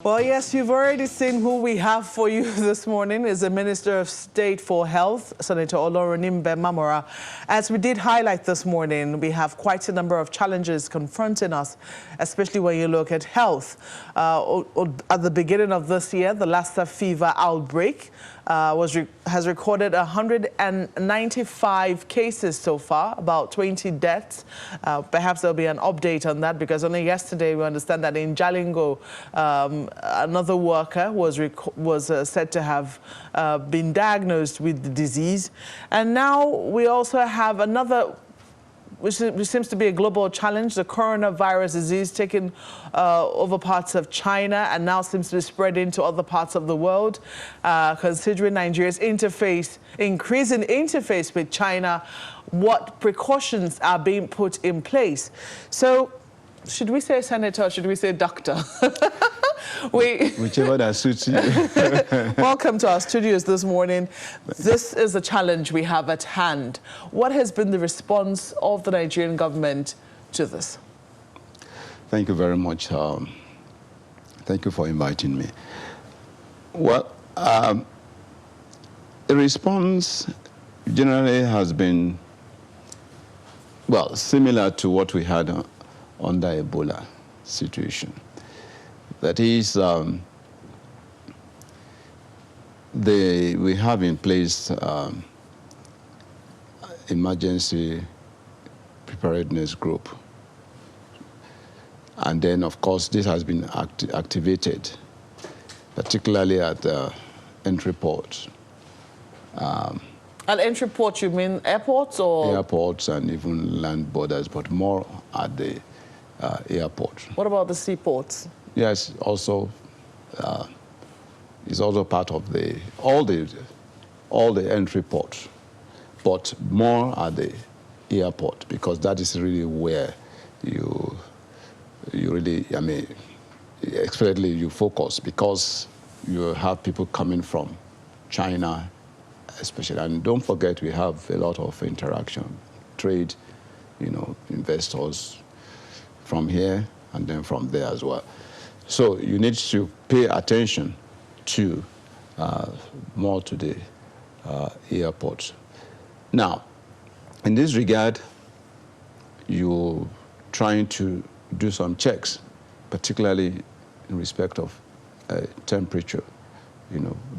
Well, yes, you've already seen who we have for you this morning is the Minister of State for Health, Senator Oloronimbe Mamora. As we did highlight this morning, we have quite a number of challenges confronting us, especially when you look at health. At the beginning of this year, the Lassa fever outbreak has recorded 195 cases so far, about 20 deaths. Perhaps there'll be an update on that, because only yesterday we understand that in Jalingo, another worker was said to have been diagnosed with the disease. And now we also have another, which seems to be a global challenge, the coronavirus disease taking over parts of China and now seems to be spreading to other parts of the world. Considering Nigeria's increasing interface with China, what precautions are being put in place? So, should we say senator or should we say doctor? Whichever that suits you. Welcome to our studios this morning. This is the challenge we have at hand. What has been the response of the Nigerian government to this? Thank you very much. Thank you for inviting me. Well, the response generally has been, well, similar to what we had under Ebola situation. That is, we have in place emergency preparedness group. And then, of course, this has been activated, particularly at entry ports. At entry ports, you mean airports or? Airports and even land borders, but more at the airport. What about the seaports? Yes, also is also part of all the entry ports, but more at the airport, because that is really where you really, I mean, especially you focus, because you have people coming from China, especially, and don't forget we have a lot of interaction, trade, investors from here and then from there as well. So you need to pay attention to more to the airports. Now, in this regard, you're trying to do some checks, particularly in respect of temperature.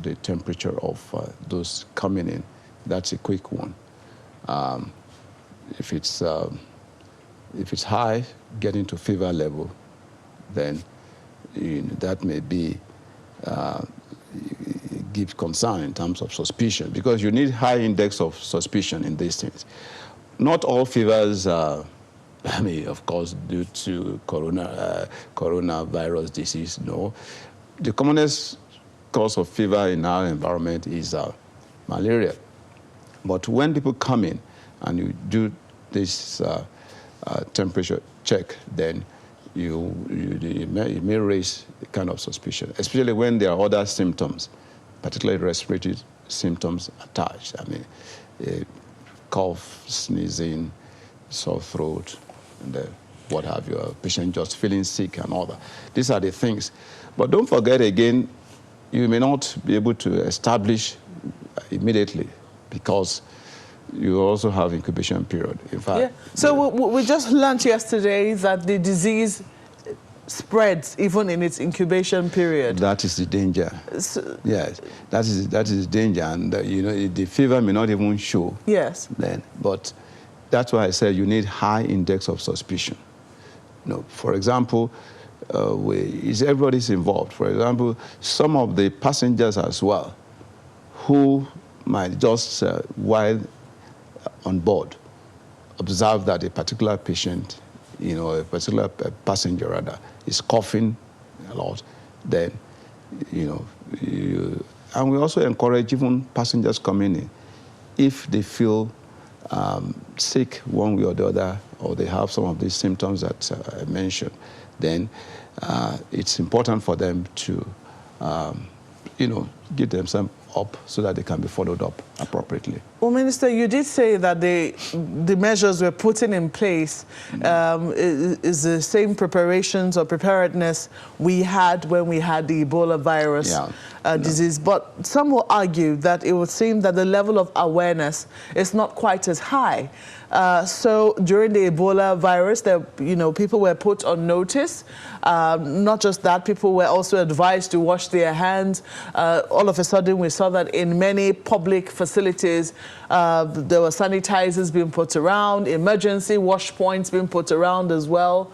The temperature of those coming in. That's a quick one. If it's high, getting to fever level, then that may be give concern in terms of suspicion, because you need high index of suspicion in these things. Not all fevers are, of course, due to coronavirus disease, no. The commonest cause of fever in our environment is malaria. But when people come in and you do this temperature check, then you may raise a kind of suspicion, especially when there are other symptoms, particularly respiratory symptoms attached. Cough, sneezing, sore throat, and what have you, a patient just feeling sick and all that. These are the things. But don't forget again, you may not be able to establish immediately, because you also have incubation period. In fact, yeah. So we just learned yesterday that the disease spreads even in its incubation period. That is the danger. Yes, that is the danger, and the fever may not even show. Yes. Then, but that's why I said you need high index of suspicion. For example, everybody's involved. For example, some of the passengers as well, who might just while on board observe that a particular patient, a particular passenger rather, is coughing a lot, then, and we also encourage even passengers coming in, if they feel sick one way or the other, or they have some of these symptoms that I mentioned, then it's important for them to, get themselves up so that they can be followed up. appropriately. Well, Minister, you did say that the measures we're putting in place is the same preparations or preparedness we had when we had the Ebola virus disease. But some will argue that it would seem that the level of awareness is not quite as high. So during the Ebola virus, people were put on notice. Not just that, people were also advised to wash their hands. All of a sudden, we saw that in many public facilities, there were sanitizers being put around, emergency wash points being put around as well.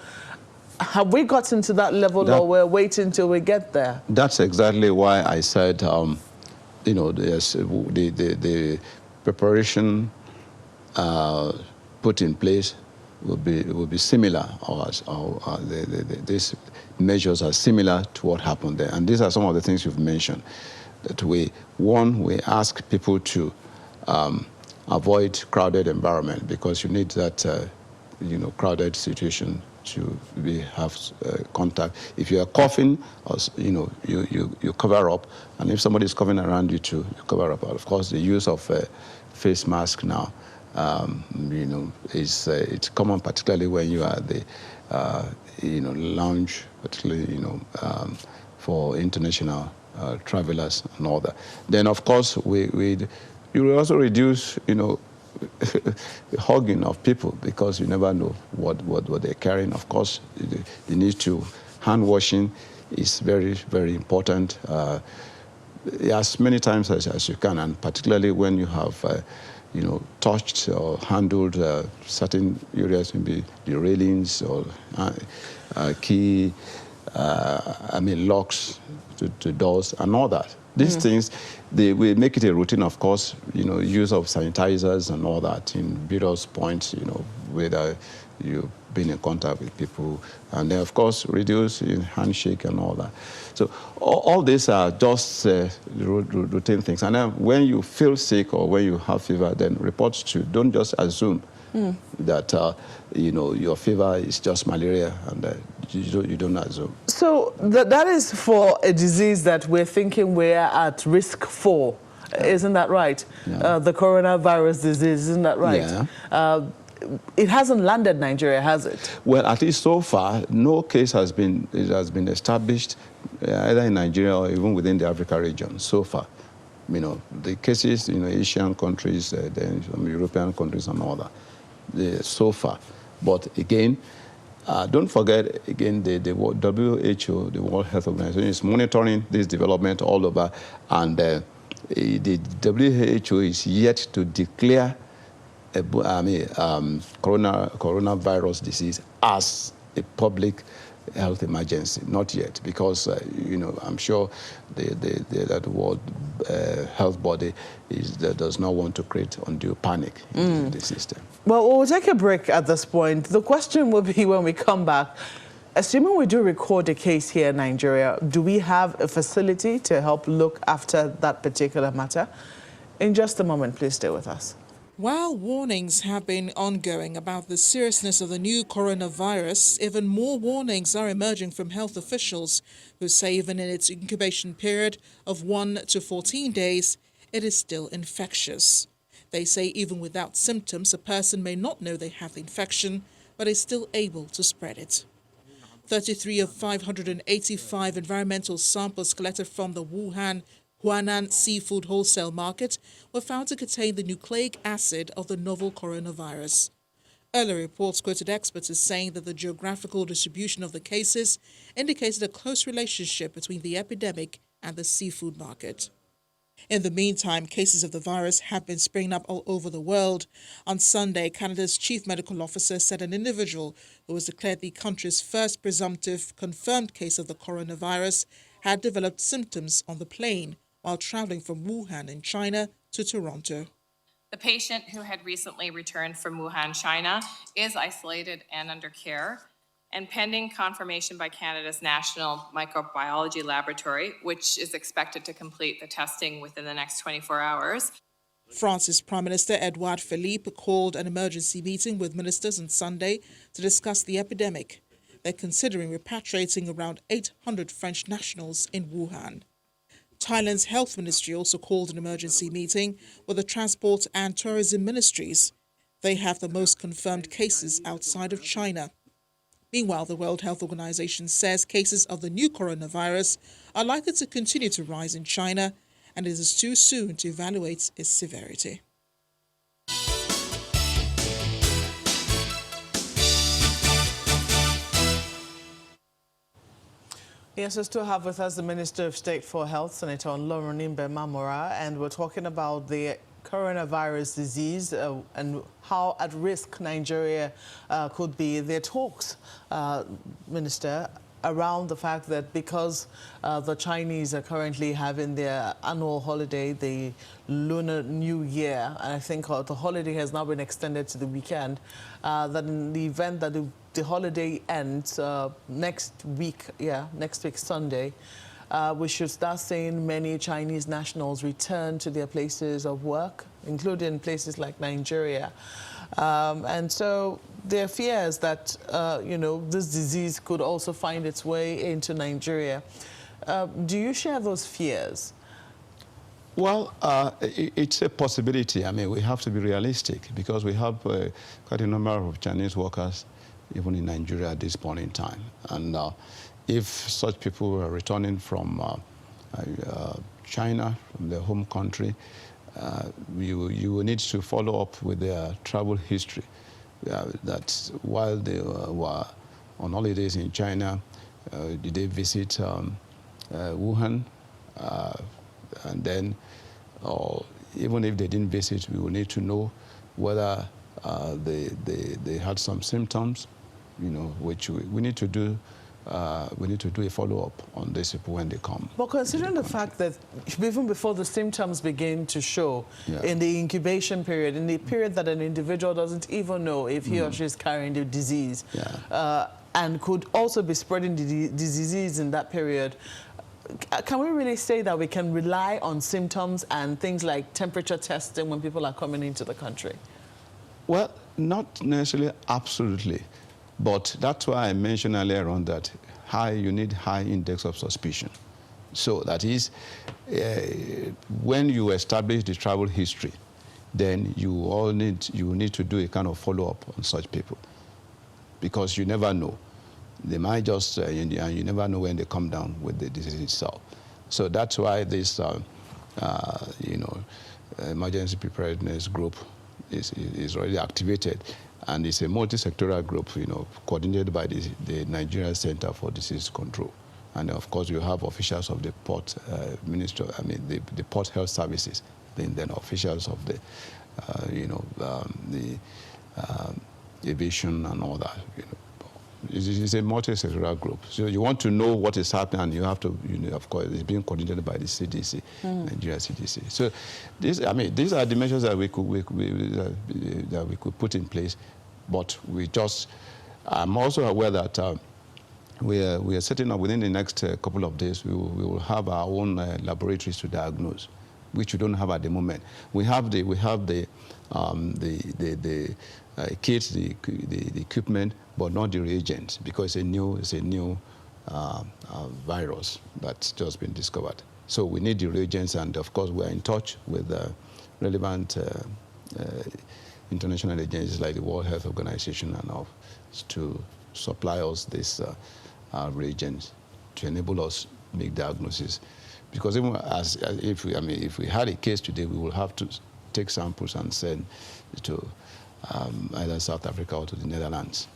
Have we gotten to that level, or we're waiting till we get there? That's exactly why I said, the preparation put in place will be similar, or these measures are similar to what happened there. And these are some of the things you've mentioned. That we ask people to avoid crowded environment, because you need that crowded situation to have contact. If you are coughing, you cover up, and if somebody is coughing around you too, you cover up. Of course, the use of face mask now, it's common, particularly when you are at the lounge, particularly for international travelers and all that. Then, of course, you will also reduce hugging of people, because you never know what they're carrying. Of course, the need to hand washing is very, very important. As many times as you can, and particularly when you have touched or handled certain areas, maybe the railings or key, locks to doors and all that. These things, we make it a routine, of course, use of sanitizers and all that in various points, whether you've been in contact with people, and then, of course, reduce handshake and all that. So all these are just routine things. And then when you feel sick or when you have fever, then report to. Don't just assume that your fever is just malaria, and you don't assume. So that is for a disease that we're thinking we're at risk for. Isn't that right? Yeah. The coronavirus disease, isn't that right? Yeah. It hasn't landed Nigeria, has it? Well, at least so far, no case has been established either in Nigeria or even within the Africa region so far. The cases, Asian countries, then some European countries and all that, so far. But again, don't forget, again, the WHO, the World Health Organization, is monitoring this development all over, and the WHO is yet to declare coronavirus disease as a public health emergency. Not yet, because I'm sure that World Health Body does not want to create undue panic in the system. Well, we'll take a break at this point. The question will be, when we come back, assuming we do record a case here in Nigeria, do we have a facility to help look after that particular matter? In just a moment, please stay with us. While warnings have been ongoing about the seriousness of the new coronavirus, even more warnings are emerging from health officials who say even in its incubation period of 1 to 14 days, it is still infectious. They say even without symptoms, a person may not know they have the infection, but is still able to spread it. 33 of 585 environmental samples collected from the Huanan seafood wholesale market were found to contain the nucleic acid of the novel coronavirus. Earlier reports quoted experts as saying that the geographical distribution of the cases indicated a close relationship between the epidemic and the seafood market. In the meantime, cases of the virus have been springing up all over the world. On Sunday, Canada's chief medical officer said an individual who was declared the country's first presumptive confirmed case of the coronavirus had developed symptoms on the plane while traveling from Wuhan in China to Toronto. The patient, who had recently returned from Wuhan, China, is isolated and under care, and pending confirmation by Canada's National Microbiology Laboratory, which is expected to complete the testing within the next 24 hours. France's Prime Minister Edouard Philippe called an emergency meeting with ministers on Sunday to discuss the epidemic. They're considering repatriating around 800 French nationals in Wuhan. Thailand's health ministry also called an emergency meeting with the transport and tourism ministries. They have the most confirmed cases outside of China. Meanwhile, the World Health Organization says cases of the new coronavirus are likely to continue to rise in China, and it is too soon to evaluate its severity. Yes, we still have with us the Minister of State for Health, Senator Mamora, and we're talking about the coronavirus disease and how at risk Nigeria could be. There are talks, Minister, around the fact that because the Chinese are currently having their annual holiday, the Lunar New Year, and I think the holiday has now been extended to the weekend, that in the event that the holiday ends next week Sunday, we should start seeing many Chinese nationals return to their places of work, including places like Nigeria. And so there are fears that, this disease could also find its way into Nigeria. Do you share those fears? Well, it's a possibility. I mean, we have to be realistic because we have quite a number of Chinese workers even in Nigeria at this point in time. And if such people are returning from China, from their home country, you will need to follow up with their travel history. That while they were on holidays in China, did they visit Wuhan? And then, even if they didn't visit, we will need to know whether they had some symptoms, which we need to do. We need to do a follow-up on these people when they come. But considering the fact that even before the symptoms begin to show, in the incubation period, in the period that an individual doesn't even know if he or she is carrying the disease, and could also be spreading the disease in that period, can we really say that we can rely on symptoms and things like temperature testing when people are coming into the country? Well, not necessarily absolutely. But that's why I mentioned earlier on that you need high index of suspicion. So that is, when you establish the travel history, then you need to do a kind of follow-up on such people, because you never know. They might just, and you never know when they come down with the disease itself. So that's why this, emergency preparedness group is already activated. And it's a multi-sectoral group, coordinated by the Nigeria Center for Disease Control. And of course, you have officials of the port ministry, the port health services, then officials of the, aviation and all that. It's a multi-sectoral group. So you want to know what is happening, and you have to, of course, it's being coordinated by the CDC, Nigeria CDC. So these are the measures that we could put in place. But I'm also aware that we are setting up within the next couple of days. We will have our own laboratories to diagnose, which we don't have at the moment. We have the kits, the equipment, but not the reagents, because it's a new virus that's just been discovered. So we need the reagents, and of course we are in touch with relevant international agencies like the World Health Organization and all to supply us these reagents to enable us make diagnosis. Because even if we had a case today, we will have to take samples and send to either South Africa or to the Netherlands.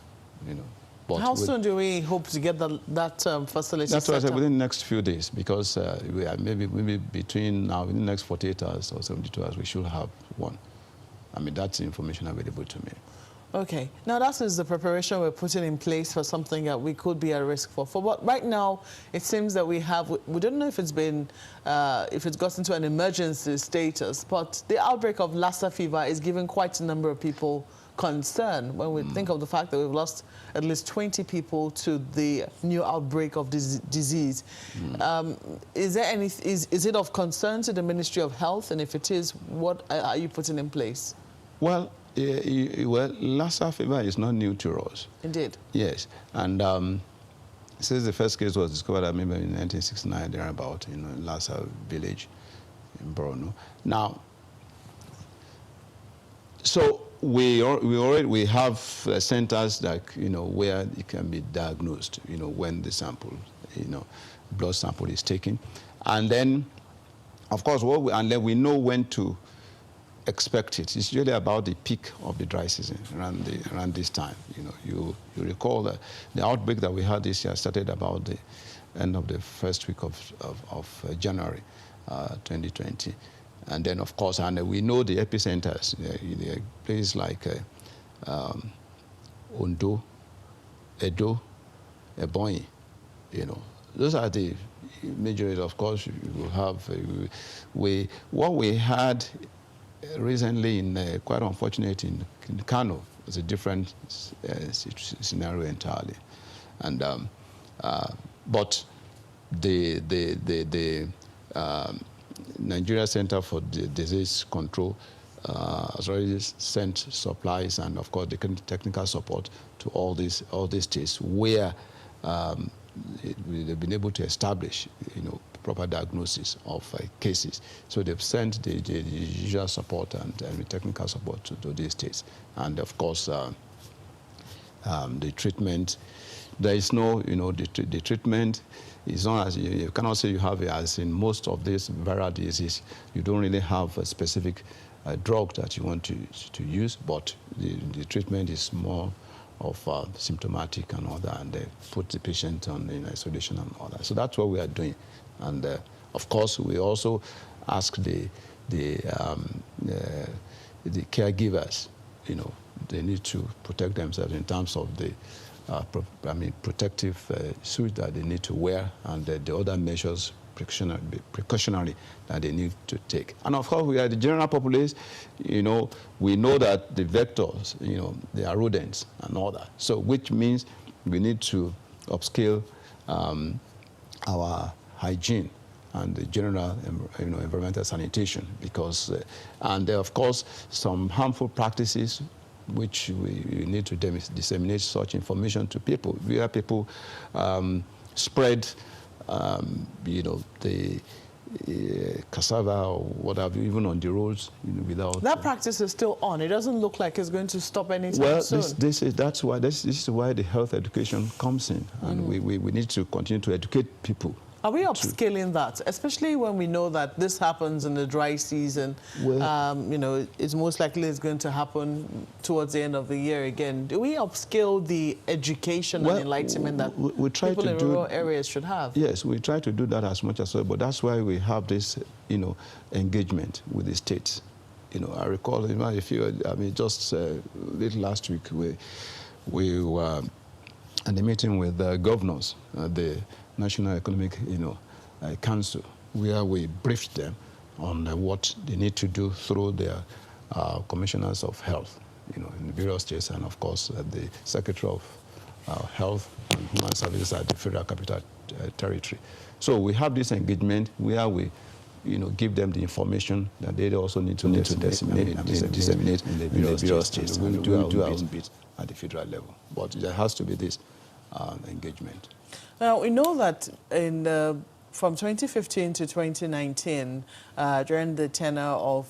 But how soon do we hope to get that facility That's what I set said, up? within the next few days, because we are maybe between now, within the next 48 hours or 72 hours, we should have one. That's the information available to me. Okay. Now, that is the preparation we're putting in place for something that we could be at risk for. For what right now, it seems that we don't know if it's been, if it's got into an emergency status, but the outbreak of Lassa fever is giving quite a number of people concern when we think of the fact that we've lost at least 20 people to the new outbreak of this disease. Is it of concern to the Ministry of Health? And if it is, what are you putting in place? Well, Lassa fever is not new to us. Indeed. Yes, and Since the first case was discovered, I remember in 1969, thereabout, in Lassa village in Borno. Now, so we have centers that, where it can be diagnosed, when the sample, blood sample is taken. And then, of course, and then we know when to expect it. It's really about the peak of the dry season around this time. You recall that the outbreak that we had this year started about the end of the first week of January 2020. And then, of course, and we know the epicenters, places like Ondo, Edo, Ebonyi, Those are the major, of course, you will have, what we had recently, quite unfortunate, in Kano, was a different scenario entirely. And, but the Nigeria Center for Disease Control has already sent supplies and, of course, the technical support to all these states where they've been able to establish, proper diagnosis of cases. So they've sent the usual support and technical support to these states. And, of course, the treatment, there is no, the treatment is not as, you cannot say you have it as in most of these viral diseases. You don't really have a specific drug that you want to use, but the treatment is more of symptomatic and all that, and they put the patient on isolation and all that. So that's what we are doing. And of course, we also ask the caregivers, they need to protect themselves in terms of the protective suit that they need to wear, and the other measures precautionary that they need to take. And of course, we are the general populace, we know that the vectors, they are rodents and all that. So which means we need to upscale our hygiene and the general environmental sanitation, because, and of course, some harmful practices which we need to disseminate such information to people, where people spread the cassava or whatever, even on the roads, without... That practice is still on. It doesn't look like it's going to stop anytime soon. Well, this is why the health education comes in, and we need to continue to educate people. Are we upscaling that, especially when we know that this happens in the dry season? Well, it's most likely it's going to happen towards the end of the year again. Do we upscale the education and enlightenment that people in rural areas should have? Yes, we try to do that as much as possible, but that's why we have this, engagement with the states. I recall, just little last week, we were at the meeting with the governors, the National Economic Council, where we briefed them on what they need to do through their commissioners of health, in the various states, and of course the Secretary of Health and Human Services at the Federal Capital Territory. So we have this engagement where we give them the information that they also need to disseminate in the various states. We do our own bit at the federal level, but there has to be this engagement. Now, we know that from 2015 to 2019, during the tenure of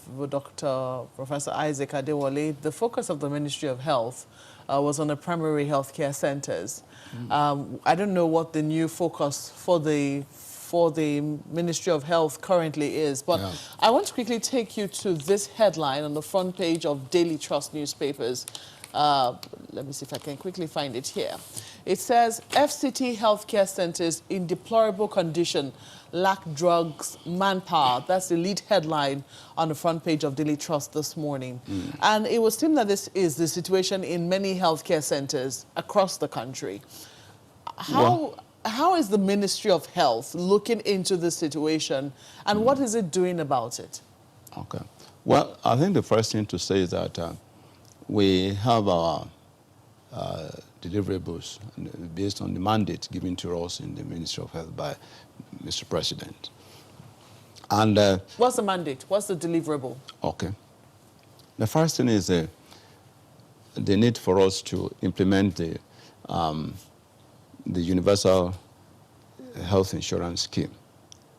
Professor Isaac Adewale, the focus of the Ministry of Health was on the primary healthcare centers. I don't know what the new focus for the Ministry of Health currently is, but I want to quickly take you to this headline on the front page of Daily Trust newspapers. Let me see if I can quickly find it here. It says, FCT healthcare centers in deplorable condition, lack drugs, manpower. That's the lead headline on the front page of Daily Trust this morning. And it would seem that this is the situation in many healthcare centers across the country. How is the Ministry of Health looking into this situation, and what is it doing about it? Okay. Well, I think the first thing to say is that we have our deliverables based on the mandate given to us in the Ministry of Health by Mr. President. And what's the mandate? What's the deliverable? Okay. The first thing is the need for us to implement the the universal health insurance scheme,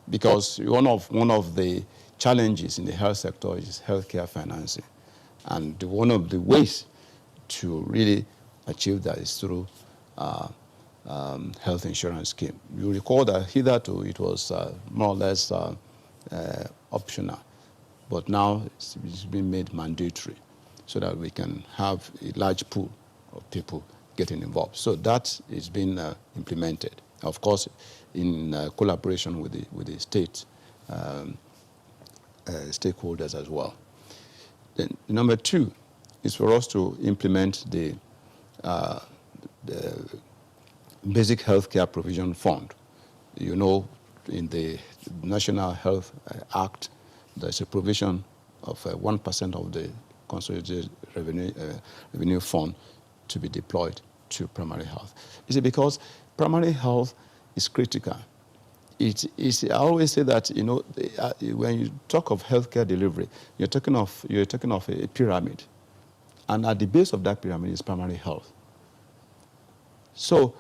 because one of the challenges in the health sector is healthcare financing, and one of the ways to really achieve that is through health insurance scheme. You recall that hitherto it was more or less optional, but now it's been made mandatory so that we can have a large pool of people getting involved. So that is being implemented, of course, in collaboration with the state stakeholders as well. Then number two is for us to implement the Basic Healthcare Provision Fund. You know, in the National Health Act, there's a provision of 1% of the consolidated revenue fund to be deployed to primary health. You see, because primary health is critical. It is, I always say that, you know, when you talk of healthcare delivery, you're talking of a pyramid. And at the base of that pyramid is primary health. So,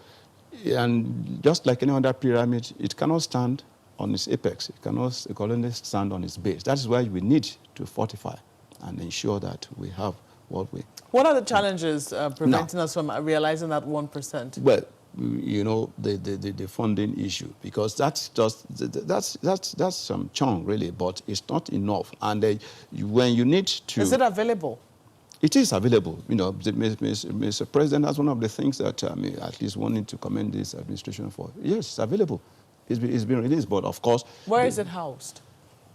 and just like any other pyramid, it cannot stand on its apex. It can only stand on its base. That is why we need to fortify and ensure that we have what we... What are the challenges preventing us from realizing that 1%? Well, you know, the funding issue, because that's some chunk really, but it's not enough. And when you need to... Is it available? It is available. You know, Mr. President, that's one of the things that I mean, at least wanting to commend this administration for. Yes, it's available. It's been released, but of course... Where is it housed?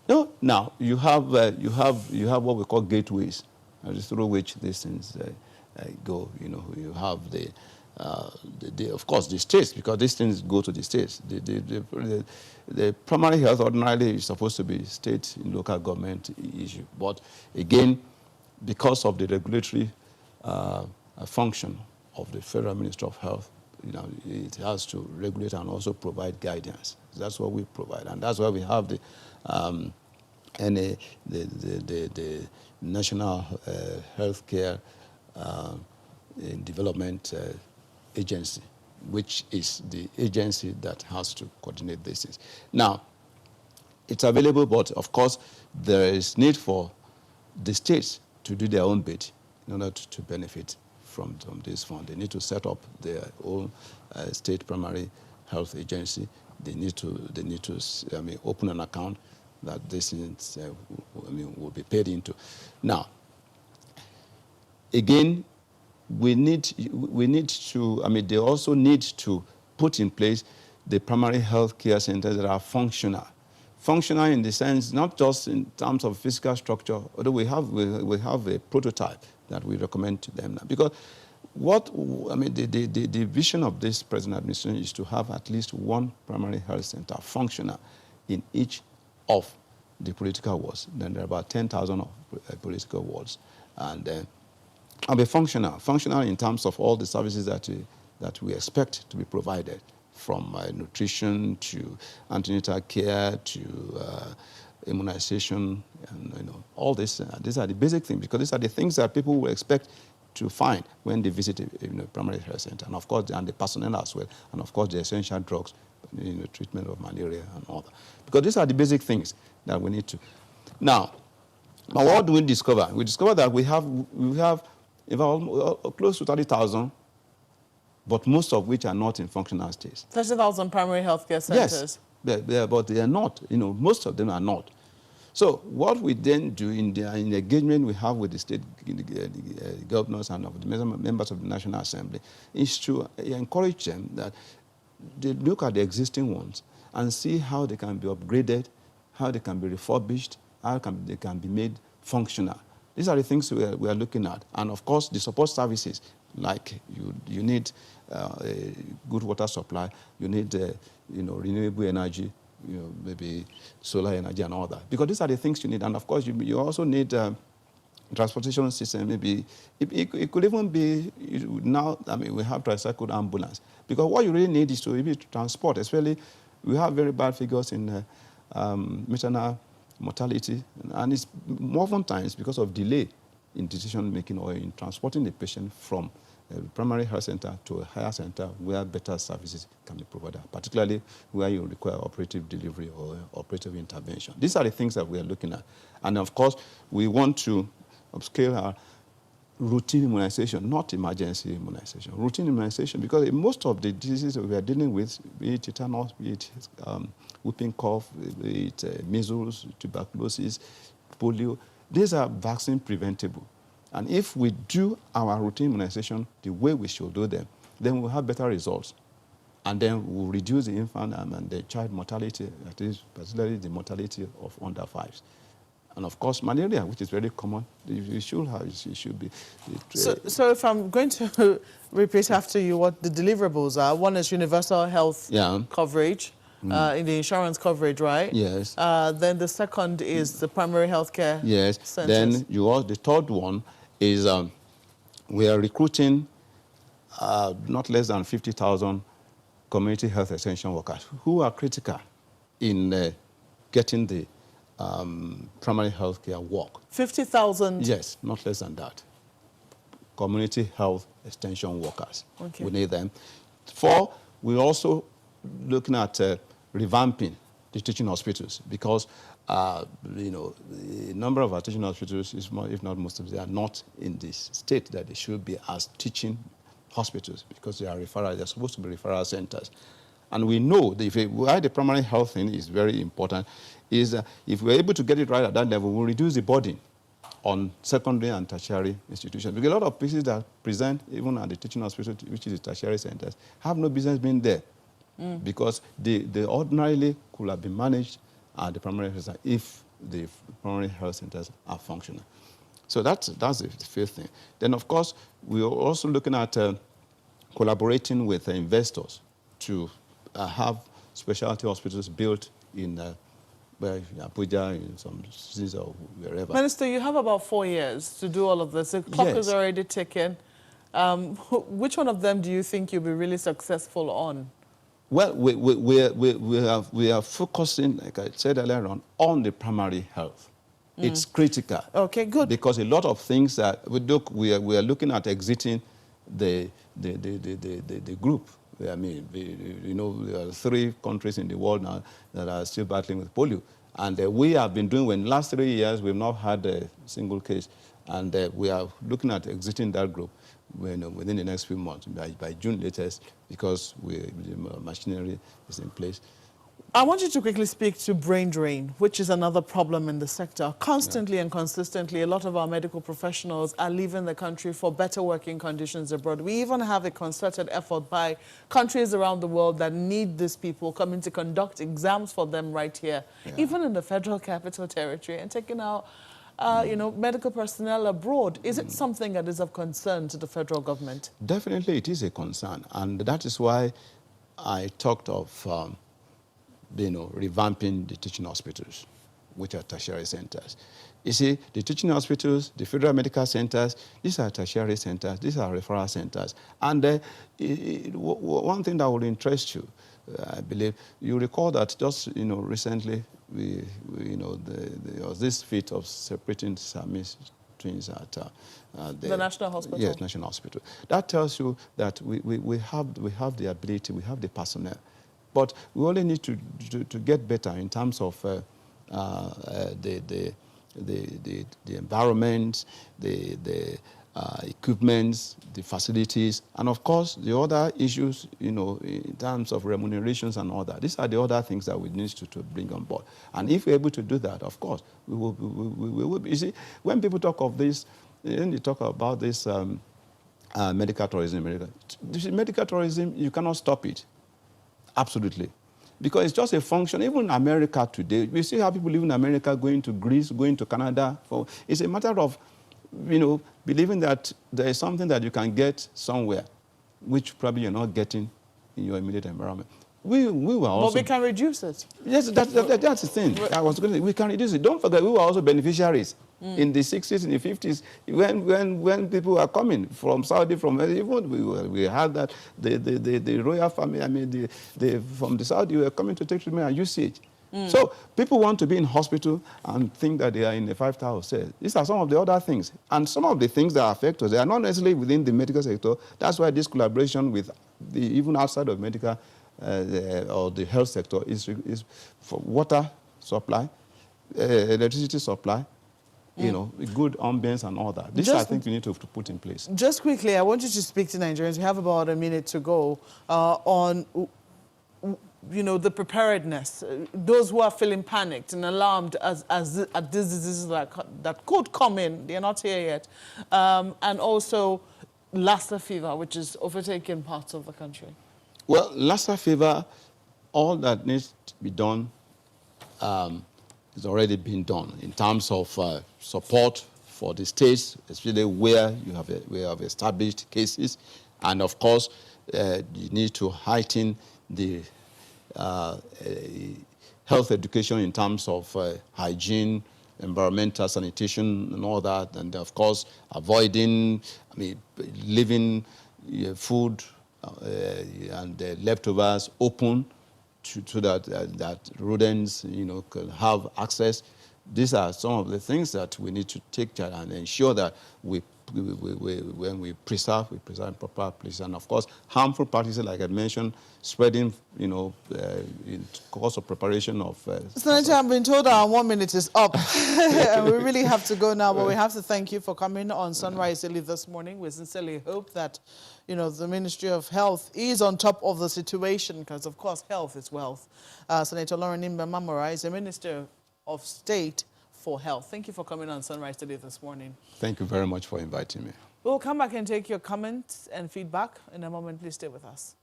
No, now you have what we call gateways, through which these things go. You know, you have of course the states, because these things go to the states. The primary health ordinarily is supposed to be state and local government issue, but again, because of the regulatory function of the Federal Ministry of Health, you know, it has to regulate and also provide guidance. That's what we provide, and that's why we have the National Healthcare Development Agency, which is the agency that has to coordinate these things. Now, it's available, but of course, there is need for the states to do their own bit in order to benefit from this fund. They need to set up their own state primary health agency. They need to I mean, open an account that this is, I mean, will be paid into. Now, again, we need to, I mean, they also need to put in place the primary health care centers that are functional. Functional in the sense, not just in terms of physical structure, although we have a prototype that we recommend to them now. Because the vision of this present administration is to have at least one primary health center functional in each of the political wards. Then there are about 10,000 political wards. And I'll be functional in terms of all the services that we expect to be provided, from nutrition to antenatal care to immunization, and you know, all this. These are the basic things, because these are the things that people will expect to find when they visit a primary health center, and of course, and the personnel as well, and of course, the essential drugs, treatment of malaria and all that. Because these are the basic things that we need to. Now what do we discover? We discover that we have about close to 30,000, but most of which are not in functional states. 30,000 primary healthcare centers? Yes, but they are not. You know, most of them are not. So what we then do in the engagement we have with the state governors and of the members of the National Assembly is to encourage them that they look at the existing ones and see how they can be upgraded, how they can be refurbished, how they can be made functional. These are the things we are looking at. And of course, the support services, like you need a good water supply, you need renewable energy, maybe solar energy and all that. Because these are the things you need. And of course, you also need transportation system. Maybe it could even be now. I mean, we have tricycle ambulance. Because what you really need is to transport. Especially, we have very bad figures in maternal mortality, and it's more often times because of delay in decision making or in transporting the patient from a primary health center to a higher center where better services can be provided, particularly where you require operative delivery or operative intervention. These are the things that we are looking at. And of course, we want to upscale our routine immunization, not emergency immunization. Routine immunization, because most of the diseases that we are dealing with, be it tetanus, be it whooping cough, be it measles, tuberculosis, polio, these are vaccine preventable. And if we do our routine immunization the way we should do them, then we'll have better results. And then we'll reduce the infant and the child mortality, that is particularly the mortality of under 5s. And of course, malaria, which is very common, you should have, it should be. So if I'm going to repeat after you what the deliverables are, one is universal health coverage, in the insurance coverage, right? Yes. Then the second is the primary health care centers. Then the third one is we are recruiting not less than 50,000 community health extension workers who are critical in getting the primary health care work. 50,000? Yes, not less than that. Community health extension workers. Okay. We need them. 4, we're also looking at revamping the teaching hospitals because, the number of our teaching hospitals, is more, if not most of them, are not in this state that they should be as teaching hospitals because they are referral. They're supposed to be referral centers. And we know that why the primary health thing is very important is if we're able to get it right at that level, we'll reduce the burden on secondary and tertiary institutions. Because a lot of places that present, even at the teaching hospital, which is the tertiary centers, have no business being there because they ordinarily could have been managed at the primary health center if the primary health centers are functional. So that's the fifth thing. Then, of course, we are also looking at collaborating with investors to have specialty hospitals built in Abuja, in some cities or wherever. Minister, you have about 4 years to do all of this. The clock is already ticking. Which one of them do you think you'll be really successful on? Well, we are focusing, like I said earlier on the primary health. It's critical. Okay, good. Because a lot of things that we are looking at exiting the group. I mean, there are 3 countries in the world now that are still battling with polio. And we have been doing, in the last 3 years, we've not had a single case. And we are looking at exiting that group within the next few months, by June latest, because the machinery is in place. I want you to quickly speak to brain drain, which is another problem in the sector. Constantly and consistently, a lot of our medical professionals are leaving the country for better working conditions abroad. We even have a concerted effort by countries around the world that need these people coming to conduct exams for them right here, even in the Federal Capital Territory, and taking out medical personnel abroad. Is it something that is of concern to the federal government? Definitely, it is a concern. And that is why I talked of revamping the teaching hospitals, which are tertiary centers. You see, the teaching hospitals, the federal medical centers, these are tertiary centers, these are referral centers. And one thing that will interest you, I believe, you recall that just recently, there was this feat of separating Siamese twins at the National Hospital. Yes, National Hospital. That tells you that we have the ability, we have the personnel. But we only need to get better in terms of the environment, the equipment, the facilities, and of course the other issues, in terms of remunerations and all that. These are the other things that we need to bring on board. And if we're able to do that, of course, we will be. You see, when people talk of this, when they talk about this medical tourism, medical tourism, you cannot stop it. Absolutely. Because it's just a function. Even in America today, we still have people living in America going to Greece, going to Canada. It's a matter of, believing that there is something that you can get somewhere, which probably you're not getting in your immediate environment. We were also... But we can reduce it. Yes, that's the thing. We can reduce it. Don't forget, we were also beneficiaries. In the 60s, in the 50s, when people were coming from Saudi, we had that, the royal family, from the Saudi, were coming to take treatment at UCH. So people want to be in hospital and think that they are in a 5-star hotel. These are some of the other things. And some of the things that affect us, they are not necessarily within the medical sector. That's why this collaboration with even outside of medical or the health sector is for water supply, electricity supply, you know, good ambience and all that. This I think we need to put in place. Just quickly, I want you to speak to Nigerians. We have about a minute to go on, you know, the preparedness. Those who are feeling panicked and alarmed at these diseases that could come in. They're not here yet. And also Lassa fever, which is overtaking parts of the country. Well, Lassa fever, all that needs to be done has already been done in terms of support for the states, especially where we have established cases. And of course, you need to heighten the health education in terms of hygiene, environmental sanitation and all that. And of course, avoiding, leaving food and leftovers open so that rodents, you know, can have access. These are some of the things that we need to take care and ensure that when we preserve in proper place. And of course, harmful practices, like I mentioned, spreading, you know, in course of preparation of... Senator, I've been told our 1 minute is up. And we really have to go now, but we have to thank you for coming on Sunrise Daily this morning. We sincerely hope that, you know, the Ministry of Health is on top of the situation, because, of course, health is wealth. Senator Mamora is the Minister of State for Health. Thank you for coming on Sunrise Today this morning. Thank you very much for inviting me. We'll come back and take your comments and feedback in a moment. Please stay with us.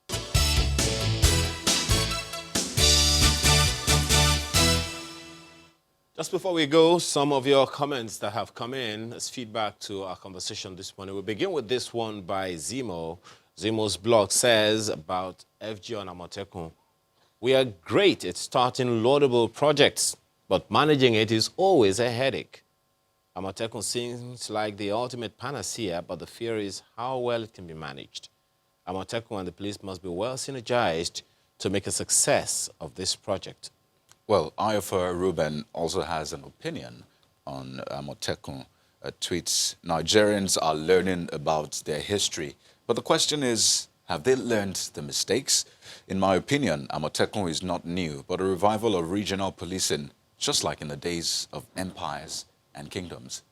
Just before we go, some of your comments that have come in as feedback to our conversation this morning. We'll begin with this one by Zemo. Zemo's blog says about FG on Amotekun. We are great at starting laudable projects, but managing it is always a headache. Amotekun seems like the ultimate panacea, but the fear is how well it can be managed. Amotekun and the police must be well synergized to make a success of this project. Well, Ayafa Ruben also has an opinion on Amotekun. Tweets, Nigerians are learning about their history. But the question is, have they learned the mistakes? In my opinion, Amotekun is not new, but a revival of regional policing, just like in the days of empires and kingdoms.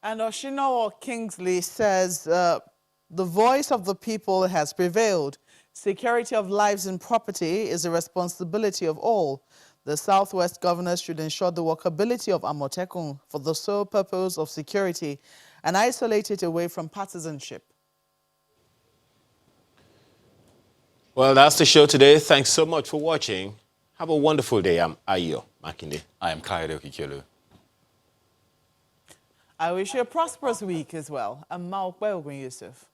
And Oshino Kingsley says, the voice of the people has prevailed. Security of lives and property is a responsibility of all. The Southwest governors should ensure the workability of Amotekun for the sole purpose of security and isolate it away from partisanship. Well, that's the show today. Thanks so much for watching. Have a wonderful day. I'm Ayo Makinde. I am Kayode Okikelu. I wish you a prosperous week as well. I'm Maokwe Yusuf.